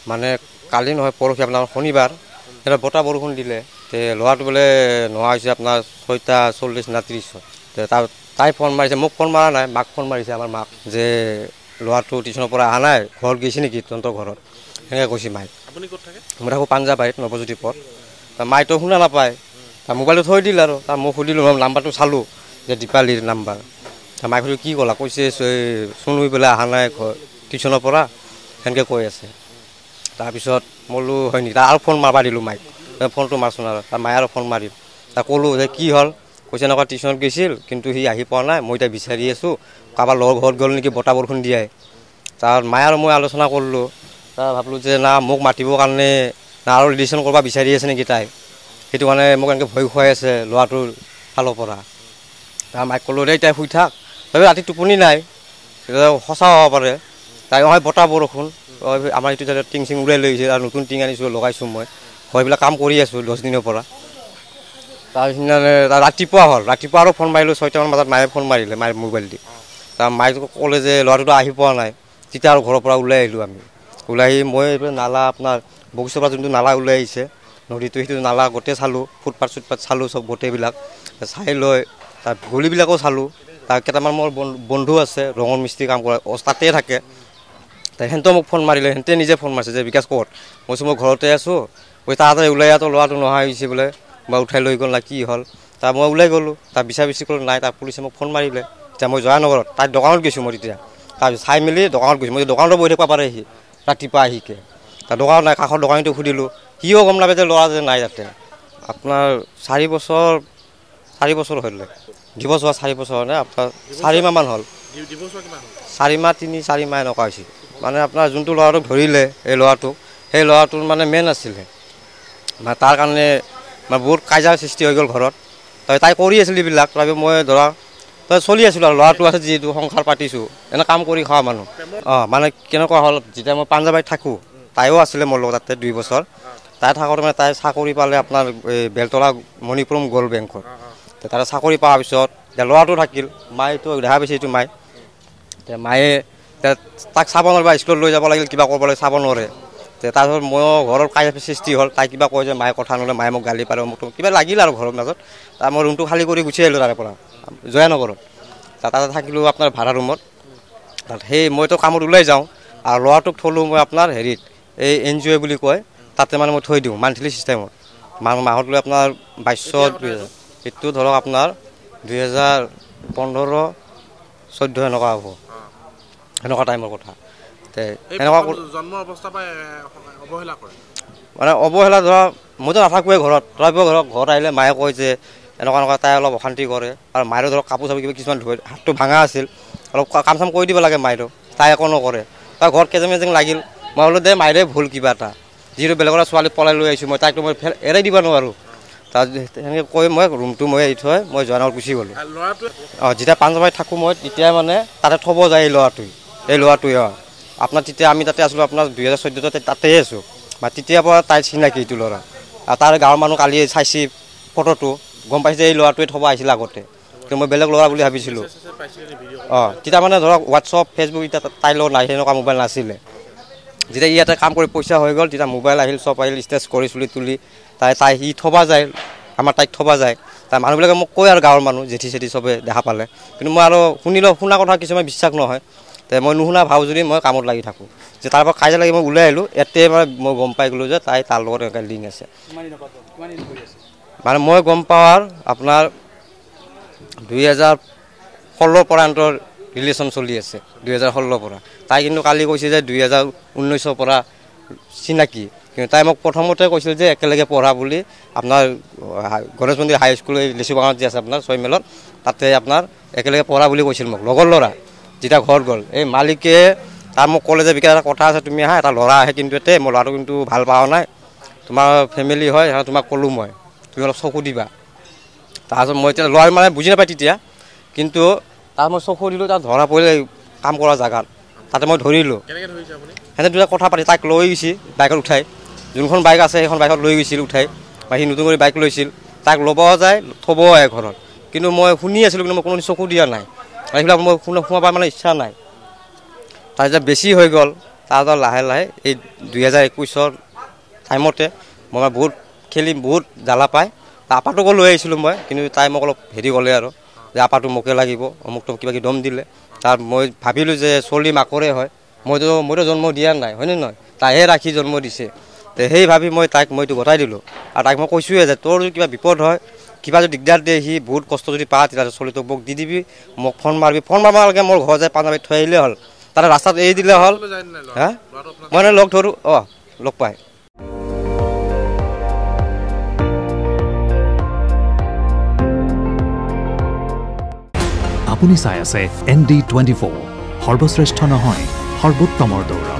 মানে কালি নহয় পৰহি আপোনাৰ শনিবাৰ এটা বতাহ বৰষুণ দিলে তে ল'ৰাটো বোলে নোহোৱা হৈছে আপোনাৰ 6:40 না 30 তে তাই ফোন মাৰিছে মোক ফোন মৰা নাই মাক ফোন মাৰিছে আমাৰ মাক যে ল'ৰাটো টিউশ্যনৰ পৰা অহা নাই ঘৰত গৈছে নেকি তহঁতৰ ঘৰত সেনেকৈ কৈছে মাইক। আপুনি ক'ত থাকে? মই থাকোঁ পাঞ্জাবাৰীত নৱজ্যোতি পথ। মাইতো শুনা নাপায় তাৰ মোবাইলটো থৈ দিল আৰু তাৰ মই সুধিলোঁ নাম্বাৰটো চালোঁ যে দীপালীৰ নাম্বাৰ। মায়ে সুধিলোঁ কি ক'লা কৈছে চুনুই বোলে অহা নাই ঘৰ টিউশ্যনৰ পৰা সেনেকৈ কৈ আছে। তাৰপিছত মই বোলো হয় নেকি আৰু ফোন মাৰিব দিলোঁ মাইক ফোনটো মাৰচোন আৰু তাৰ মায়ে আৰু ফোন মাৰিল তাক ক'লোঁ যে কি হ'ল কৈছে এনেকুৱা টিউশ্যনত গৈছিল কিন্তু সি আহি পোৱা নাই মই এতিয়া বিচাৰি আছোঁ কাৰোবাৰ লগৰ ঘৰত গ'ল নেকি বতাহ বৰষুণ দিয়াই। তাৰ মায়ে আৰু মই আলোচনা কৰিলোঁ তাৰ ভাবিলোঁ যে না মোক মাতিবৰ কাৰণে না আৰু ৰিলেশ্যন কৰিব বিচাৰি আছে নেকি তাই সেইটো কাৰণে মোক এনেকৈ ভয় খুৱাই আছে ল'ৰাটোৰ ফালৰ পৰা। তাৰ মাইক ক'লোঁ দে তাই শুই থাক তথাপি ৰাতি টোপনি নাই সঁচা হ'ব পাৰে তাই হয় বতাহ বৰষুণ আমাৰ এইটো জেগাত টিং চিং উৰাই লৈ গৈছে আৰু নতুন টিং আনিছোঁ লগাইছোঁ মই এইবিলাক কাম কৰি আছোঁ 10 দিনৰ পৰা। তাৰপিছত ৰাতিপুৱা হ'ল ৰাতিপুৱা আৰু ফোন মাৰিলোঁ 6টামান বজাত মায়ে ফোন মাৰিলে মায়ে মোবাইল দি তাৰ মায়ে ক'লে যে ল'ৰাটোতো আহি পোৱা নাই তেতিয়া আৰু ঘৰৰ পৰা ওলাই আহিলোঁ আমি ওলাই আহি মই এইফালে নালা আপোনাৰ বগীচৰ পৰা যোনটো নালা ওলাই আহিছে নদীটো সেইটো নালা গোটেই চালোঁ ফুটপাথ চুটপাথ চালোঁ চব গোটেইবিলাক চাই লৈ তাৰ গলিবিলাকো চালোঁ তাৰ কেইটামান মোৰ বন্ধু আছে ৰঙৰ মিস্ত্ৰী কাম কৰে তাতে থাকে সিহঁতেও মোক ফোন মাৰিলে সিহঁতে নিজে ফোন মাৰিছে যে বিকাশ ক'ত মই কৈছোঁ মই ঘৰতে আছোঁ কৈ তাহাঁতে ওলাই আহোঁতে ল'ৰাটো নহা হৈছে বোলে বা উঠাই লৈ গ'ল না কি হ'ল তাৰ মই ওলাই গ'লোঁ তাৰ বিচাৰ বিচাৰি কৰিলোঁ নাই তাৰ পুলিচে মোক ফোন মাৰিলে এতিয়া মই জয়ানগৰত তাইৰ দোকানত গৈছোঁ মই তেতিয়া তাৰপিছত চাই মেলি দোকানত গৈছোঁ মই দোকানতো বহি থাকিব পাৰে সি ৰাতিপুৱা আহিকে তাৰ দোকানত নাই কাষৰ দোকানীটো সুধিলোঁ সিও গম নাপায় যে ল'ৰা যে নাই তাতে আপোনাৰ 4 বছৰ হ'লে দিৱস হোৱা 4 বছৰ নে আপোনাৰ 4 মাহমান হ'ল 4 মাহ 3-4 মাহ এনেকুৱা হৈছিল মানে আপোনাৰ যোনটো ল'ৰাটোক ধৰিলে এই ল'ৰাটোক সেই ল'ৰাটোৰ মানে মেইন আছিলে মানে তাৰ কাৰণে মানে বহুত কাজিয়াৰ সৃষ্টি হৈ গ'ল ঘৰত তাই কৰি আছিল এইবিলাক তথাপি মই ধৰা তই চলি আছিলোঁ আৰু ল'ৰাটো আছে যিহেতু সংসাৰ পাতিছোঁ এনে কাম কৰি খোৱা মানুহ মানে কেনেকুৱা হ'ল যেতিয়া মই পাঞ্জাবাৰীত থাকোঁ তাইও আছিলে মোৰ লগত তাতে 2 বছৰ তাই থাকোঁতে মানে তাই চাকৰি পালে আপোনাৰ এই বেলতলা মণিপুৰম গ'ল্ড বেংকত তাতে চাকৰি পোৱাৰ পিছত এতিয়া ল'ৰাটো থাকিল মায়েতো দেখা পাইছে এইটো মায়ে তাক চাব নোৱাৰিব স্কুলত লৈ যাব লাগিল কিবা কৰিব লাগে চাব নোৱাৰে তাৰপিছত ময়ো ঘৰৰ কাজিয়া সৃষ্টি হ'ল তাই কিবা কয় যে মায়ে কথা নল'লে মায়ে মোক গালি পাৰে মোক কিবা লাগিল আৰু ঘৰৰ মাজত তাৰ মই ৰুমটো খালী কৰি গুচি আহিলোঁ তাৰে পৰা জয়ানগৰত তাতে থাকিলোঁ আপোনাৰ ভাড়া ৰুমত তাত সেই মইতো কামত ওলাই যাওঁ আৰু ল'ৰাটোক থ'লোঁ মই আপোনাৰ হেৰিত এই NGO বুলি কয় তাতে মানে মই থৈ দিওঁ মান্থলি চিষ্টেমত মাহত লৈ আপোনাৰ 2200 সেইটো ধৰক আপোনাৰ 2015-14 এনেকুৱা হ'ব সেনেকুৱা টাইমৰ কথা সেনেকুৱা জন্ম অৱস্থাৰ পৰা অৱহেলা কৰে মানে অৱহেলা ধৰক মইতো নাথাকোঁৱে ঘৰত তথাপিও ঘৰত আহিলে মায়ে কয় যে এনেকুৱা তাই অলপ অশান্তি কৰে আৰু মায়েৰো ধৰক কাপোৰ চাপোৰ কিবা কিছুমান ধুই হাতটো ভাঙা আছিল অলপ কাম চাম কৰি দিব লাগে মায়েৰো তাই একো নকৰে তাই ঘৰত কেজেং লাগিল মই বোলো দে মায়েৰে ভুল কিবা এটা যিহেতু বেলেগৰ ছোৱালী পলাই লৈ আহিছোঁ মই তাইকতো মই এৰাই দিব নোৱাৰোঁ তাত সেনেকৈ কৈ মই ৰুমটো মই এৰি থৈ মই জয়ানগৰত গুচি গ'লোঁ যেতিয়া পাঞ্জাবাৰীত থাকোঁ মই তেতিয়া মানে তাতে থ'ব যায় এই ল'ৰাটোৱে আপোনাৰ তেতিয়া আমি তাতে আছিলোঁ আপোনাৰ 2014 তাতেই আছোঁ বা তেতিয়াৰ পৰা তাইৰ চিনাকি এইটো ল'ৰা আৰু তাৰ গাঁৱৰ মানুহ কালি চাইছে ফটোটো গম পাইছে এই ল'ৰাটোৱে থ'ব আহিছিল আগতে কিন্তু মই বেলেগ ল'ৰা বুলি ভাবিছিলোঁ তেতিয়া মানে ধৰক হোৱাটছআপ ফেচবুক এতিয়া তাইৰ লগত নাই সেনেকুৱা মোবাইল নাছিলে যেতিয়া ইয়াতে কাম কৰি পইচা হৈ গ'ল তেতিয়া মোবাইল আহিল চব আহিল ষ্টেজ কৰি তুলি সি থ'ব যায় আমাৰ তাইক থ'ব যায় তাৰ মানুহবিলাকে মোক কয় আৰু গাঁৱৰ মানুহ জেঠি চেঠি চবে দেখা পালে কিন্তু মই আৰু শুনা কথা কিছুমান বিশ্বাস নহয় মই নুশুনা ভাও যদি মই কামত লাগি থাকোঁ যে তাৰ পৰা কাজিয়া লাগি মই ওলাই আহিলোঁ ইয়াতে মানে মই গম পাই গ'লোঁ যে তাই তাৰ লগত এনেকৈ লিংক আছে মানে মই গম পাওঁ আপোনাৰ 2016 পৰা সিহঁতৰ ৰিলেশ্যন চলি আছে 2016 পৰা তাই কিন্তু কালি কৈছে যে 2019 পৰা চিনাকি কিন্তু তাই মোক প্ৰথমতে কৈছিল যে একেলগে পঢ়া বুলি আপোনাৰ গণেশ মন্দিৰ হাইস্কুল এই লিচুবাগানত যে আছে আপোনাৰ 6 মাইলত তাতে আপোনাৰ একেলগে পঢ়া বুলি কৈছিল মোক লগৰ ল'ৰা যেতিয়া ঘৰত গ'ল এই মালিকে তাৰ মোক ক'লে যে বিকাশ এটা কথা আছে তুমি আহা এটা ল'ৰা আহে কিন্তু মই ল'ৰাটো কিন্তু ভাল পোৱা নাই তোমাৰ ফেমিলি হয় তোমাক ক'লোঁ মই তুমি অলপ চকু দিবা তাৰপিছত মই এতিয়া ল'ৰাই মানে বুজি নাপায় তেতিয়া কিন্তু তাত মই চকু দিলোঁ তাত ধৰা পৰিলে কাম কৰা জেগাত তাতে মই ধৰিলোঁ সিহঁতে দুটা কথা পাতি তাইক লৈ গৈছিল বাইকত উঠাই যোনখন বাইক আছে সেইখন বাইকত লৈ গৈছিল উঠাই বা সি নতুন কৰি বাইক লৈছিল তাক ল'ব যায় থ'ব আহে ঘৰত কিন্তু মই শুনি আছিলোঁ কিন্তু মই কোনো চকু দিয়া নাই এইবিলাক মই সোমাব মানে ইচ্ছা নাই তাৰ যেতিয়া বেছি হৈ গ'ল তাৰ লাহে লাহে এই 2021 টাইমতে মই বহুত খেলি বহুত জ্বালা পায় আপাটোকো লৈ আহিছিলোঁ মই কিন্তু তাই মোক অলপ হেৰি ক'লে আৰু যে আপাটো মোকে লাগিব অমুকটো কিবা কিবি দম দিলে তাৰ মই ভাবিলোঁ যে চলি মাকৰে হয় মইতো জন্ম দিয়া নাই হয়নে নহয় তাইহে ৰাখি জন্ম দিছে তো সেই ভাবি মই তাইক মইতো গতাই দিলোঁ আৰু তাইক মই কৈছোঁৱে যে তোৰ যদি কিবা বিপদ হয় কিবা যদি দিগদাৰ দিয়ে সি বহুত কষ্ট যদি পা তেতিয়াহ'লে চলিটোক মোক দি দিবি মোক ফোন মাৰিবি ফোন মাৰবালৈকে মোৰ ঘৰ যায় পাঞ্জাৱীত থৈ আহিলে হ'ল তাতে ৰাস্তাত এৰি দিলে হ'ল হা মই লগ ধৰোঁ লগ পাই আপুনি চাই আছে ND24 সৰ্বশ্ৰেষ্ঠ নহয় সৰ্বোত্তমৰ দৌৰ